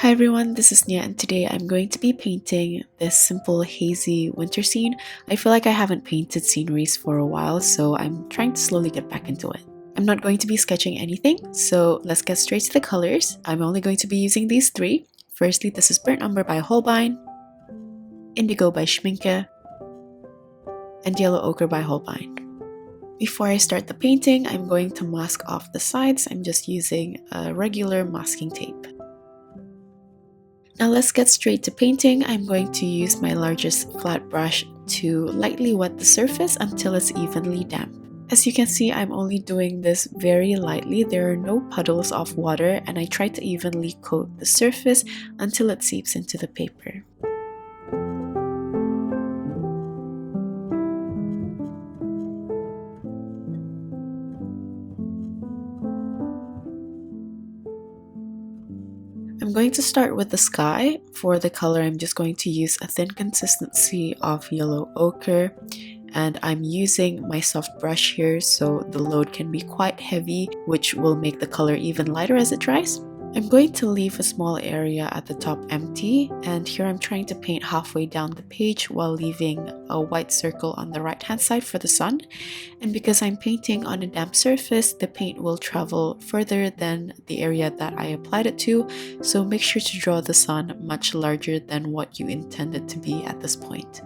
Hi everyone, this is Nia and today I'm going to be painting this simple hazy winter scene. I feel like I haven't painted sceneries for a while, so I'm trying to slowly get back into it. I'm not going to be sketching anything, so let's get straight to the colors. I'm only going to be using these three. Firstly, this is Burnt Umber by Holbein, Indigo by Schmincke, and Yellow Ochre by Holbein. Before I start the painting, I'm going to mask off the sides. I'm just using a regular masking tape. Now let's get straight to painting. I'm going to use my largest flat brush to lightly wet the surface until it's evenly damp. As you can see, I'm only doing this very lightly. There are no puddles of water, and I try to evenly coat the surface until it seeps into the paper. I'm going to start with the sky. For the color, I'm just going to use a thin consistency of yellow ochre, and I'm using my soft brush here so the load can be quite heavy, which will make the color even lighter as it dries. I'm going to leave a small area at the top empty, and here I'm trying to paint halfway down the page while leaving a white circle on the right hand side for the sun. And because I'm painting on a damp surface, the paint will travel further than the area that I applied it to, so make sure to draw the sun much larger than what you intended to be at this point.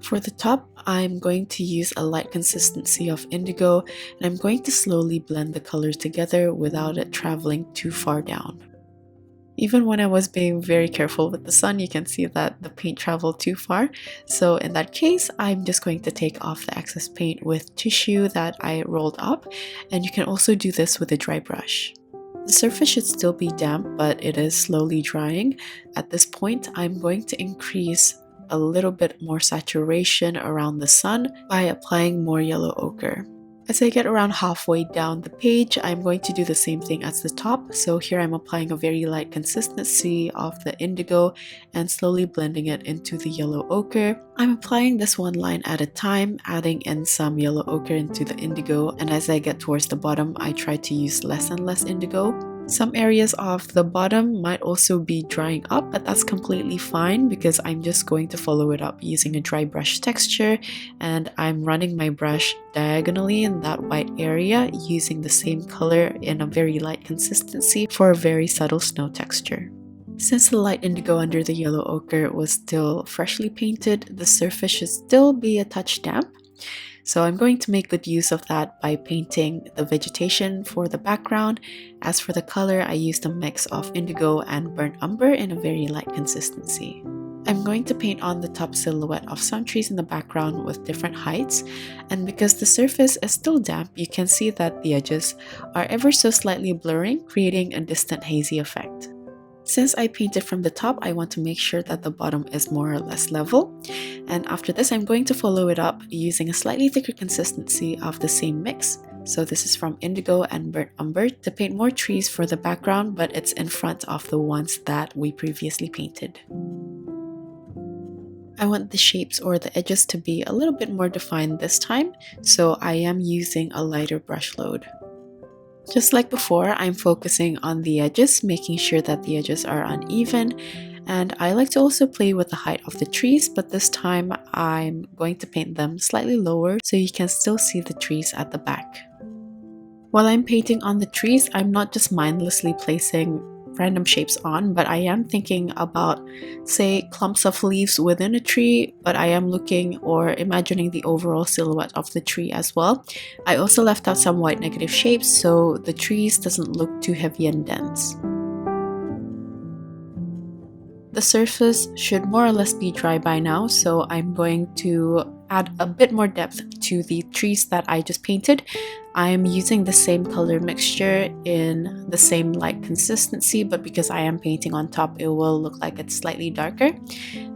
For the top, I'm going to use a light consistency of indigo, and I'm going to slowly blend the colors together without it traveling too far down. Even when I was being very careful with the sun, you can see that the paint traveled too far. So in that case, I'm just going to take off the excess paint with tissue that I rolled up, and you can also do this with a dry brush. The surface should still be damp, but it is slowly drying. At this point, I'm going to increase a little bit more saturation around the sun by applying more yellow ochre. As I get around halfway down the page, I'm going to do the same thing as the top. So here I'm applying a very light consistency of the indigo and slowly blending it into the yellow ochre. I'm applying this one line at a time, adding in some yellow ochre into the indigo, and as I get towards the bottom, I try to use less and less indigo. Some areas of the bottom might also be drying up, but that's completely fine because I'm just going to follow it up using a dry brush texture, and I'm running my brush diagonally in that white area using the same color in a very light consistency for a very subtle snow texture. Since the light indigo under the yellow ochre was still freshly painted, the surface should still be a touch damp. So I'm going to make good use of that by painting the vegetation for the background. As for the color, I used a mix of indigo and burnt umber in a very light consistency. I'm going to paint on the top silhouette of some trees in the background with different heights, and because the surface is still damp, you can see that the edges are ever so slightly blurring, creating a distant hazy effect. Since I painted from the top, I want to make sure that the bottom is more or less level. And after this, I'm going to follow it up using a slightly thicker consistency of the same mix. So this is from indigo and burnt umber to paint more trees for the background, but it's in front of the ones that we previously painted. I want the shapes or the edges to be a little bit more defined this time, so I am using a lighter brush load. Just like before, I'm focusing on the edges, making sure that the edges are uneven, and I like to also play with the height of the trees, but this time I'm going to paint them slightly lower so you can still see the trees at the back. While I'm painting on the trees, I'm not just mindlessly placing random shapes on, but I am thinking about, say, clumps of leaves within a tree, but I am looking or imagining the overall silhouette of the tree as well. I also left out some white negative shapes so the trees doesn't look too heavy and dense. The surface should more or less be dry by now, so I'm going to add a bit more depth to the trees that I just painted. I am using the same color mixture in the same light consistency, but because I am painting on top, it will look like it's slightly darker.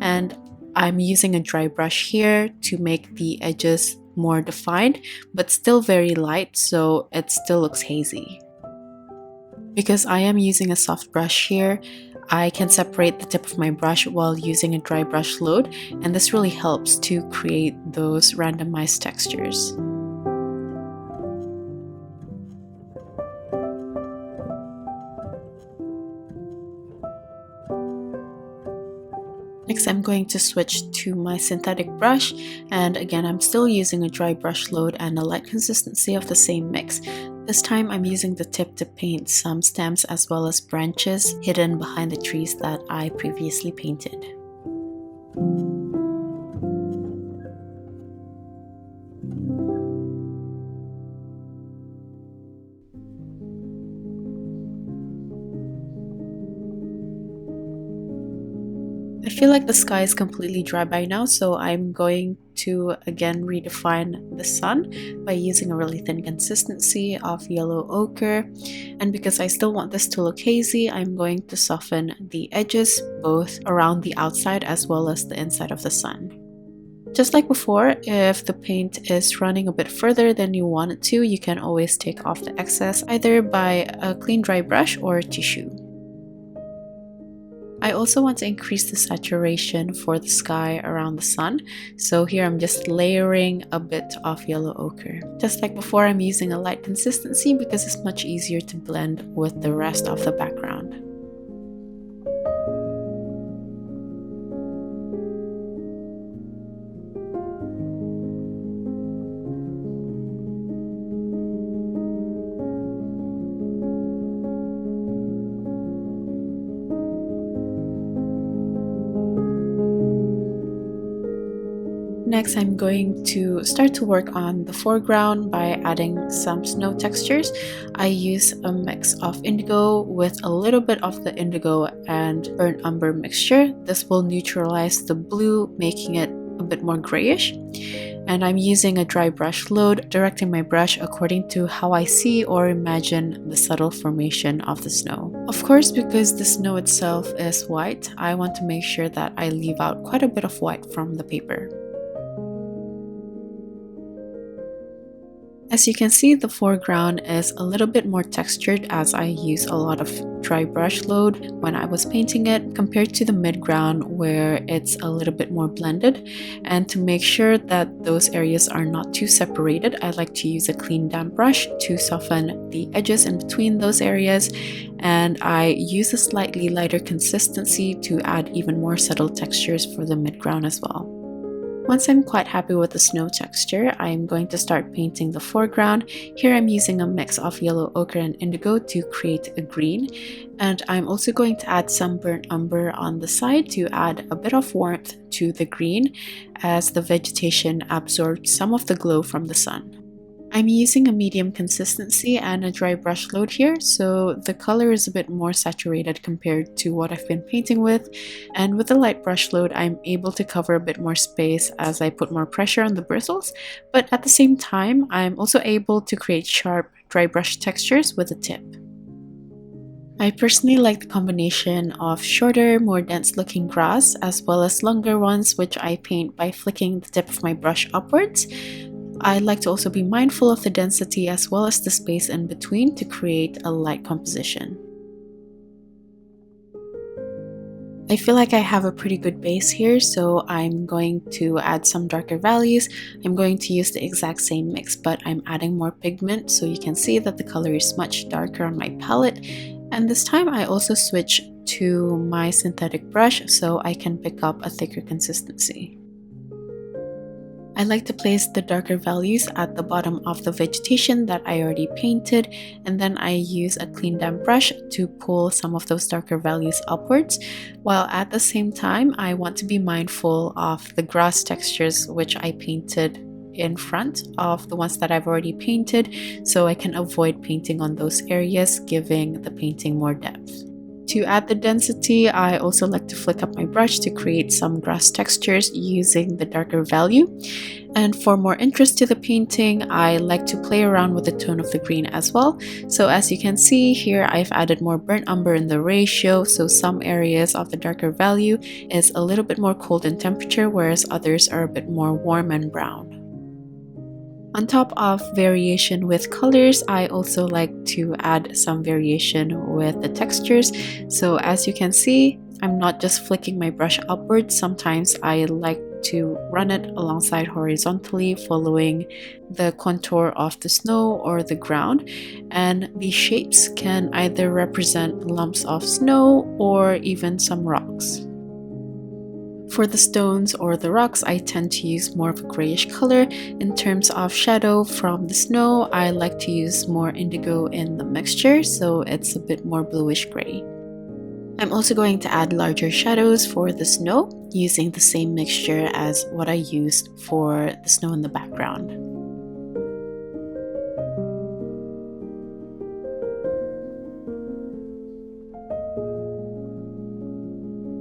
And I'm using a dry brush here to make the edges more defined, but still very light, so it still looks hazy. Because I am using a soft brush here, I can separate the tip of my brush while using a dry brush load, and this really helps to create those randomized textures. Next, I'm going to switch to my synthetic brush, and again, I'm still using a dry brush load and a light consistency of the same mix. This time, I'm using the tip to paint some stems as well as branches hidden behind the trees that I previously painted. I feel like the sky is completely dry by now, so I'm going to again redefine the sun by using a really thin consistency of yellow ochre. And because I still want this to look hazy, I'm going to soften the edges both around the outside as well as the inside of the sun. Just like before, if the paint is running a bit further than you want it to, you can always take off the excess either by a clean dry brush or a tissue. I also want to increase the saturation for the sky around the sun, so here I'm just layering a bit of yellow ochre. Just like before, I'm using a light consistency because it's much easier to blend with the rest of the background. Next, I'm going to start to work on the foreground by adding some snow textures. I use a mix of indigo with a little bit of the indigo and burnt umber mixture. This will neutralize the blue, making it a bit more grayish. And I'm using a dry brush load, directing my brush according to how I see or imagine the subtle formation of the snow. Of course, because the snow itself is white, I want to make sure that I leave out quite a bit of white from the paper. As you can see, the foreground is a little bit more textured as I use a lot of dry brush load when I was painting it compared to the midground where it's a little bit more blended. And to make sure that those areas are not too separated, I like to use a clean damp brush to soften the edges in between those areas. And I use a slightly lighter consistency to add even more subtle textures for the midground as well. Once I'm quite happy with the snow texture, I'm going to start painting the foreground. Here I'm using a mix of yellow ochre and indigo to create a green. And I'm also going to add some burnt umber on the side to add a bit of warmth to the green as the vegetation absorbs some of the glow from the sun. I'm using a medium consistency and a dry brush load here, so the color is a bit more saturated compared to what I've been painting with. And with the light brush load, I'm able to cover a bit more space as I put more pressure on the bristles, but at the same time, I'm also able to create sharp dry brush textures with the tip. I personally like the combination of shorter, more dense looking grass as well as longer ones, which I paint by flicking the tip of my brush upwards. I like to also be mindful of the density as well as the space in between to create a light composition. I feel like I have a pretty good base here, so I'm going to add some darker values. I'm going to use the exact same mix, but I'm adding more pigment so you can see that the color is much darker on my palette. And this time I also switch to my synthetic brush so I can pick up a thicker consistency. I like to place the darker values at the bottom of the vegetation that I already painted, and then I use a clean damp brush to pull some of those darker values upwards, while at the same time I want to be mindful of the grass textures which I painted in front of the ones that I've already painted, so I can avoid painting on those areas, giving the painting more depth. To add the density, I also like to flick up my brush to create some grass textures using the darker value. And for more interest to the painting, I like to play around with the tone of the green as well. So as you can see here, I've added more burnt umber in the ratio, so some areas of the darker value is a little bit more cold in temperature, whereas others are a bit more warm and brown. On top of variation with colors, I also like to add some variation with the textures. So as you can see, I'm not just flicking my brush upwards. Sometimes I like to run it alongside horizontally, following the contour of the snow or the ground. And these shapes can either represent lumps of snow or even some rocks. For the stones or the rocks, I tend to use more of a grayish color. In terms of shadow from the snow, I like to use more indigo in the mixture, so it's a bit more bluish gray. I'm also going to add larger shadows for the snow using the same mixture as what I used for the snow in the background.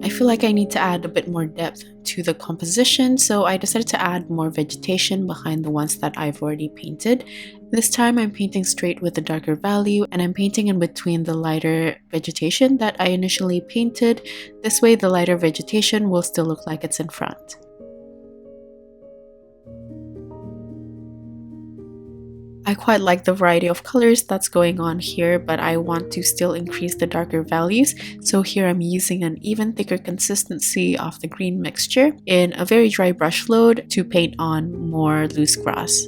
I feel like I need to add a bit more depth to the composition, so I decided to add more vegetation behind the ones that I've already painted. This time I'm painting straight with a darker value, and I'm painting in between the lighter vegetation that I initially painted. This way the lighter vegetation will still look like it's in front. I quite like the variety of colors that's going on here, but I want to still increase the darker values. So here I'm using an even thicker consistency of the green mixture in a very dry brush load to paint on more loose grass.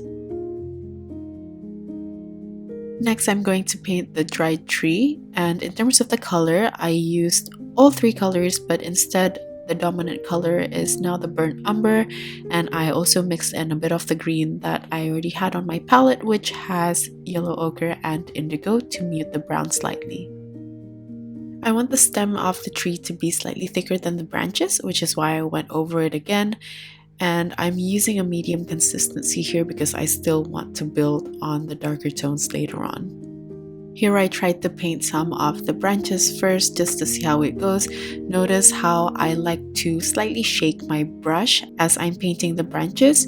Next, I'm going to paint the dried tree, and in terms of the color, I used all three colors, but instead the dominant color is now the burnt umber, and I also mixed in a bit of the green that I already had on my palette, which has yellow ochre and indigo to mute the brown slightly. I want the stem of the tree to be slightly thicker than the branches, which is why I went over it again. And I'm using a medium consistency here because I still want to build on the darker tones later on. Here I tried to paint some of the branches first just to see how it goes. Notice how I like to slightly shake my brush as I'm painting the branches,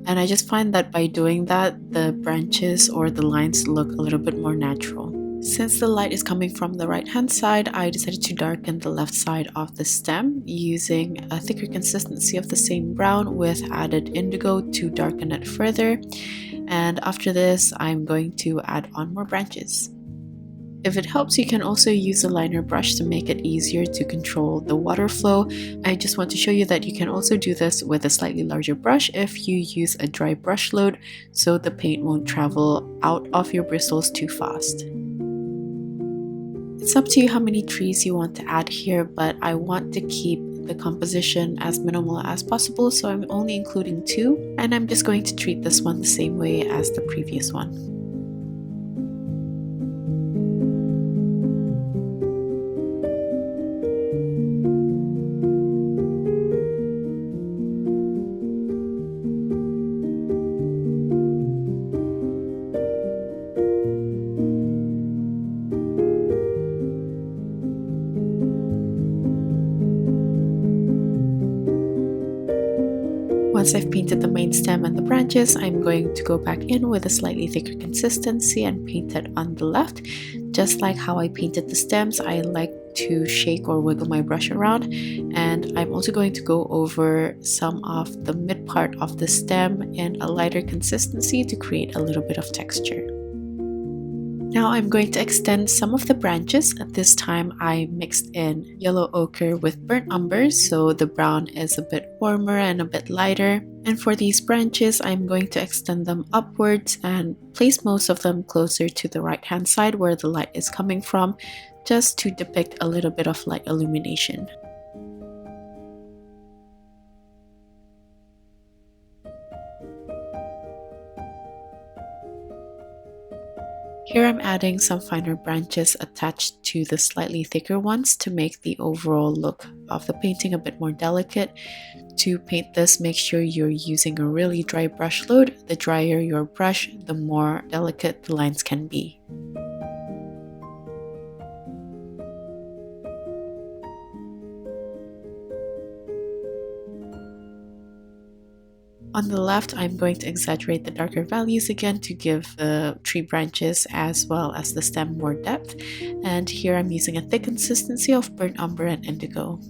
and I just find that by doing that, the branches or the lines look a little bit more natural. Since the light is coming from the right hand side, I decided to darken the left side of the stem using a thicker consistency of the same brown with added indigo to darken it further. And after this, I'm going to add on more branches. If it helps, you can also use a liner brush to make it easier to control the water flow. I just want to show you that you can also do this with a slightly larger brush if you use a dry brush load, so the paint won't travel out of your bristles too fast. It's up to you how many trees you want to add here, but I want to keep the composition as minimal as possible, so I'm only including 2, and I'm just going to treat this one the same way as the previous one. Once I've painted the main stem and the branches, I'm going to go back in with a slightly thicker consistency and paint it on the left. Just like how I painted the stems, I like to shake or wiggle my brush around, and I'm also going to go over some of the mid part of the stem in a lighter consistency to create a little bit of texture. Now I'm going to extend some of the branches. This time I mixed in yellow ochre with burnt umber, so the brown is a bit warmer and a bit lighter. And for these branches, I'm going to extend them upwards and place most of them closer to the right hand side where the light is coming from, just to depict a little bit of light illumination. Here I'm adding some finer branches attached to the slightly thicker ones to make the overall look of the painting a bit more delicate. To paint this, make sure you're using a really dry brush load. The drier your brush, the more delicate the lines can be. On the left, I'm going to exaggerate the darker values again to give the tree branches as well as the stem more depth. And here I'm using a thick consistency of burnt umber and indigo.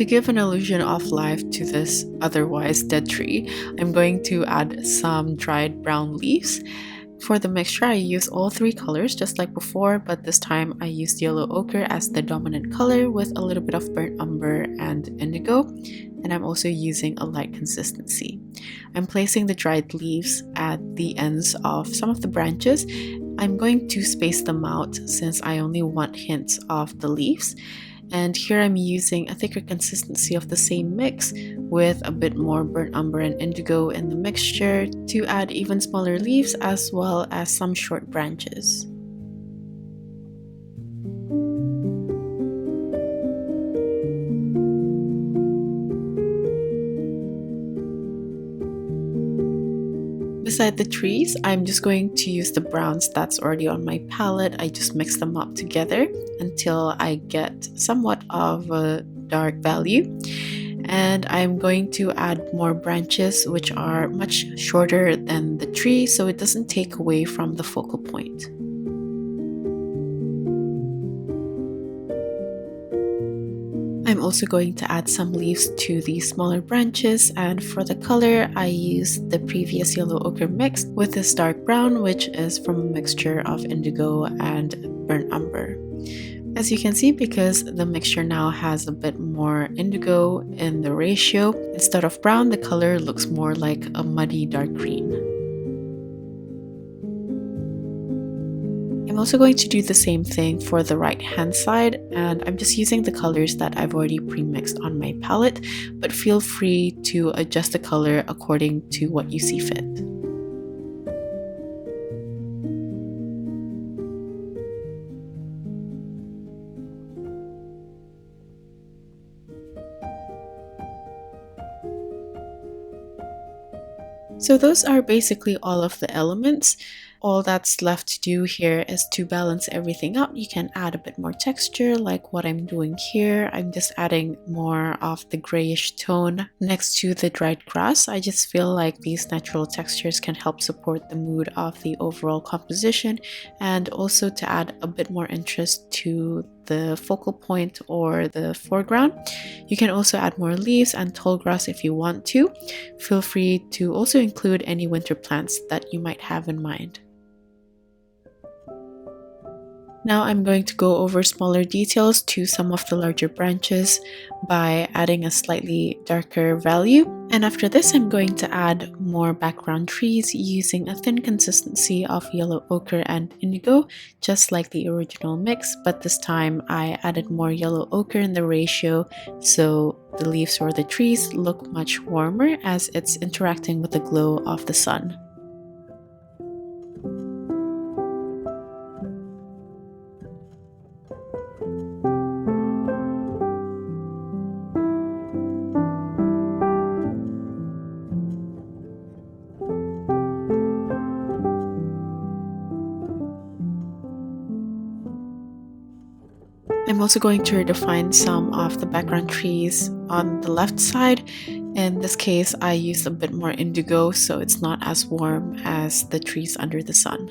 To give an illusion of life to this otherwise dead tree, I'm going to add some dried brown leaves. For the mixture, I use all three colors just like before, but this time I used yellow ochre as the dominant color with a little bit of burnt umber and indigo, and I'm also using a light consistency. I'm placing the dried leaves at the ends of some of the branches. I'm going to space them out since I only want hints of the leaves. And here I'm using a thicker consistency of the same mix with a bit more burnt umber and indigo in the mixture to add even smaller leaves as well as some short branches. Beside the trees, I'm just going to use the browns that's already on my palette. I just mix them up together until I get somewhat of a dark value. And I'm going to add more branches which are much shorter than the tree so it doesn't take away from the focal point. I'm also going to add some leaves to the smaller branches, and for the color I used the previous yellow ochre mix with this dark brown, which is from a mixture of indigo and burnt umber. As you can see, because the mixture now has a bit more indigo in the ratio, instead of brown, the color looks more like a muddy dark green. I'm also going to do the same thing for the right hand side, and I'm just using the colors that I've already pre-mixed on my palette, but feel free to adjust the color according to what you see fit. So those are basically all of the elements. All that's left to do here is to balance everything out. You can add a bit more texture like what I'm doing here. I'm just adding more of the grayish tone next to the dried grass. I just feel like these natural textures can help support the mood of the overall composition and also to add a bit more interest to the focal point or the foreground. You can also add more leaves and tall grass if you want to. Feel free to also include any winter plants that you might have in mind. Now I'm going to go over smaller details to some of the larger branches by adding a slightly darker value. And after this, I'm going to add more background trees using a thin consistency of yellow ochre and indigo, just like the original mix, but this time I added more yellow ochre in the ratio, so the leaves or the trees look much warmer as it's interacting with the glow of the sun. I'm also going to redefine some of the background trees on the left side. In this case, I used a bit more indigo, so it's not as warm as the trees under the sun.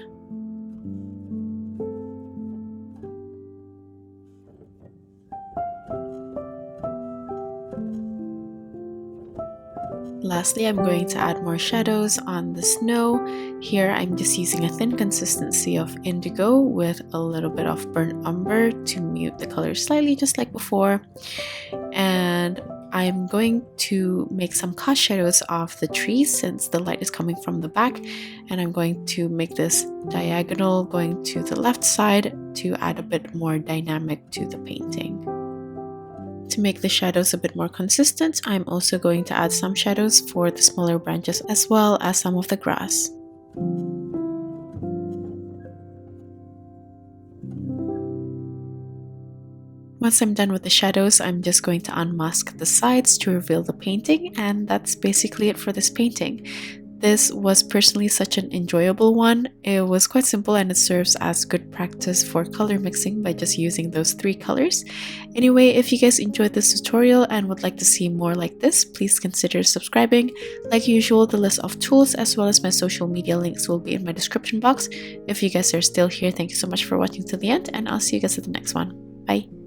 Lastly, I'm going to add more shadows on the snow. Here I'm just using a thin consistency of indigo with a little bit of burnt umber to mute the color slightly, just like before. And I'm going to make some cast shadows of the trees since the light is coming from the back, and I'm going to make this diagonal going to the left side to add a bit more dynamic to the painting. To make the shadows a bit more consistent, I'm also going to add some shadows for the smaller branches as well as some of the grass. Once I'm done with the shadows, I'm just going to unmask the sides to reveal the painting, and that's basically it for this painting. This was personally such an enjoyable one. It was quite simple and it serves as good practice for color mixing by just using those three colors. Anyway, if you guys enjoyed this tutorial and would like to see more like this, please consider subscribing. Like usual, the list of tools as well as my social media links will be in my description box. If you guys are still here, thank you so much for watching to the end, and I'll see you guys at the next one. Bye!